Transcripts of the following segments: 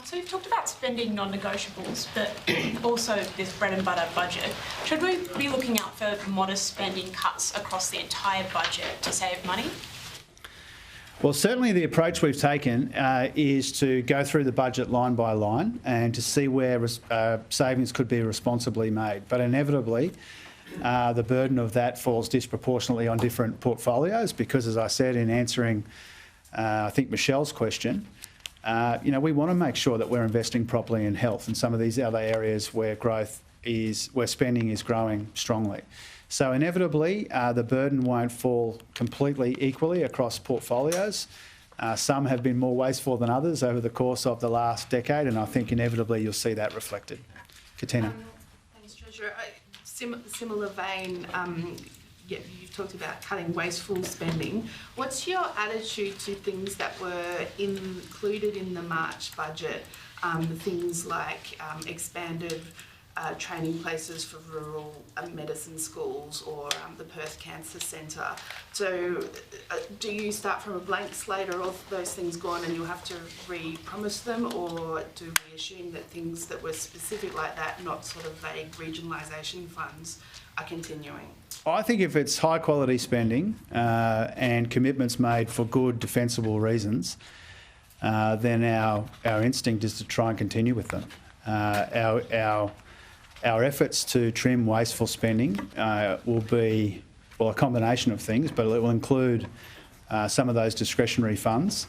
So you've talked about spending non-negotiables, but also this bread and butter budget. Should we be looking out for modest spending cuts across the entire budget to save money? Well, certainly the approach we've taken is to go through the budget line by line and to see where savings could be responsibly made. But inevitably, the burden of that falls disproportionately on different portfolios because, as I said in answering, I think, Michelle's question, we want to make sure that we're investing properly in health and some of these other areas where where spending is growing strongly. So inevitably, the burden won't fall completely equally across portfolios. Some have been more wasteful than others over the course of the last decade, and I think inevitably you'll see that reflected. Katina. Thanks, Treasurer. Similar vein, you talked about cutting wasteful spending. What's your attitude to things that were included in the March budget, things like expanded training places for rural medicine schools or the Perth Cancer Centre? So do you start from a blank slate, or all those things gone and you'll have to re-promise them, or do we assume that things that were specific like that, not sort of vague regionalisation funds, are continuing? I think if it's high quality spending and commitments made for good defensible reasons, then our instinct is to try and continue with them. Our efforts to trim wasteful spending will be, well, a combination of things, but it will include some of those discretionary funds.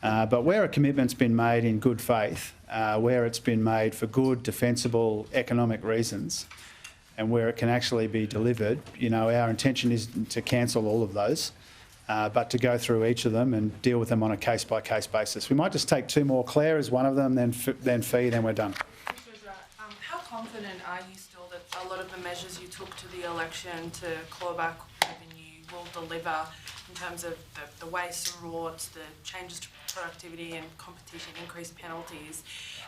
But where a commitment's been made in good faith, where it's been made for good, defensible economic reasons, and where it can actually be delivered, our intention is to cancel all of those, but to go through each of them and deal with them on a case-by-case basis. We might just take two more. Claire is one of them, then Fee, then we're done. How confident are you still that a lot of the measures you took to the election to claw back revenue will deliver in terms of the waste rewards, the changes to productivity and competition, increased penalties?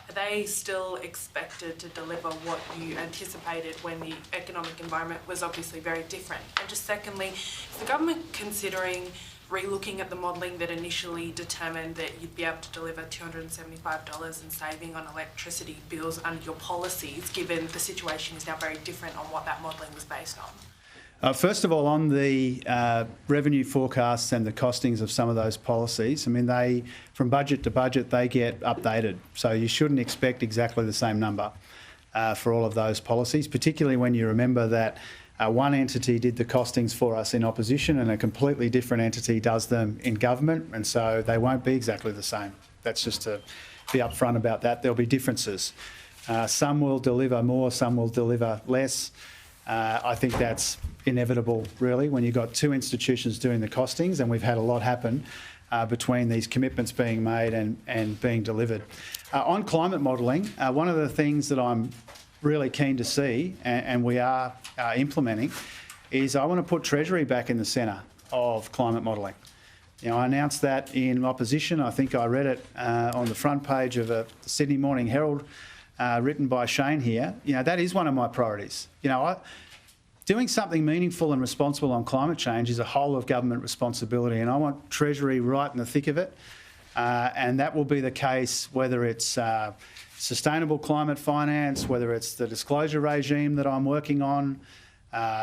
Are they still expected to deliver what you anticipated when the economic environment was obviously very different? And just secondly, is the government considering re-looking at the modelling that initially determined that you'd be able to deliver $275 in saving on electricity bills under your policies, given the situation is now very different on what that modelling was based on? First of all, on the revenue forecasts and the costings of some of those policies, from budget to budget, they get updated. So you shouldn't expect exactly the same number for all of those policies, particularly when you remember that one entity did the costings for us in opposition and a completely different entity does them in government, and so they won't be exactly the same. That's just to be upfront about that. There'll be differences. Some will deliver more, some will deliver less. I think that's inevitable, really, when you've got two institutions doing the costings, and we've had a lot happen between these commitments being made and being delivered. On climate modelling, one of the things that I'm really keen to see, and we are implementing, is I want to put Treasury back in the centre of climate modelling. I announced that in opposition. I think I read it on the front page of the Sydney Morning Herald, written by Shane here. That is one of my priorities. Doing something meaningful and responsible on climate change is a whole of government responsibility, and I want Treasury right in the thick of it. And that will be the case whether it's sustainable climate finance, whether it's the disclosure regime that I'm working on.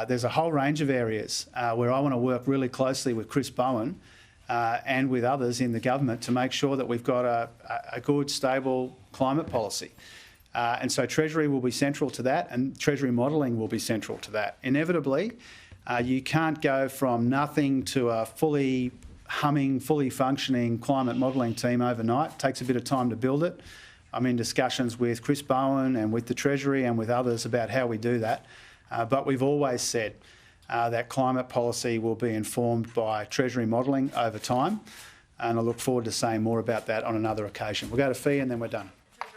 There's a whole range of areas where I want to work really closely with Chris Bowen and with others in the government to make sure that we've got a good, stable climate policy. And so Treasury will be central to that, and Treasury modelling will be central to that. Inevitably, you can't go from nothing to a fully humming, fully functioning climate modelling team overnight. It takes a bit of time to build it. I'm in discussions with Chris Bowen and with the Treasury and with others about how we do that. But we've always said that climate policy will be informed by Treasury modelling over time. And I look forward to saying more about that on another occasion. We'll go to Fee and then we're done.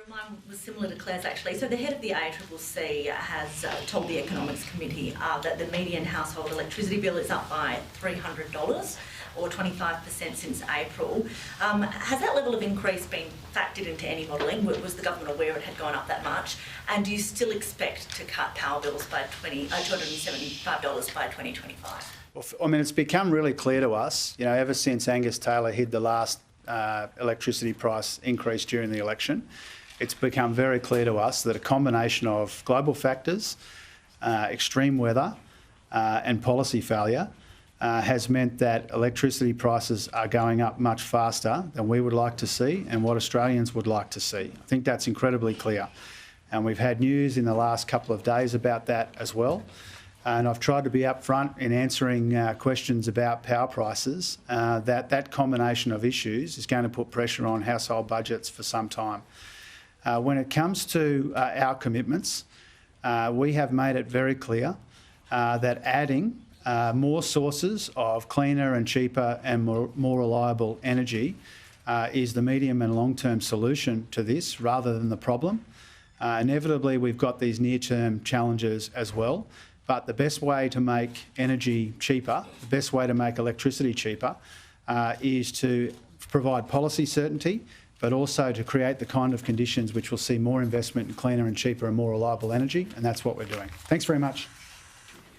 Mine was similar to Claire's actually. So the head of the ACCC has told the Economics Committee that the median household electricity bill is up by $300 or 25% since April. Has that level of increase been factored into any modelling? Was the government aware it had gone up that much? And do you still expect to cut power bills by $275 by 2025? Well, it's become really clear to us, ever since Angus Taylor hid the last electricity price increase during the election, it's become very clear to us that a combination of global factors, extreme weather and policy failure has meant that electricity prices are going up much faster than we would like to see and what Australians would like to see. I think that's incredibly clear. And we've had news in the last couple of days about that as well. And I've tried to be upfront in answering questions about power prices, that combination of issues is going to put pressure on household budgets for some time. When it comes to our commitments, we have made it very clear that adding more sources of cleaner and cheaper and more reliable energy is the medium and long-term solution to this rather than the problem. Inevitably, we've got these near-term challenges as well, but the best way to make energy cheaper, the best way to make electricity cheaper is to provide policy certainty, but also to create the kind of conditions which will see more investment in cleaner and cheaper and more reliable energy, and that's what we're doing. Thanks very much.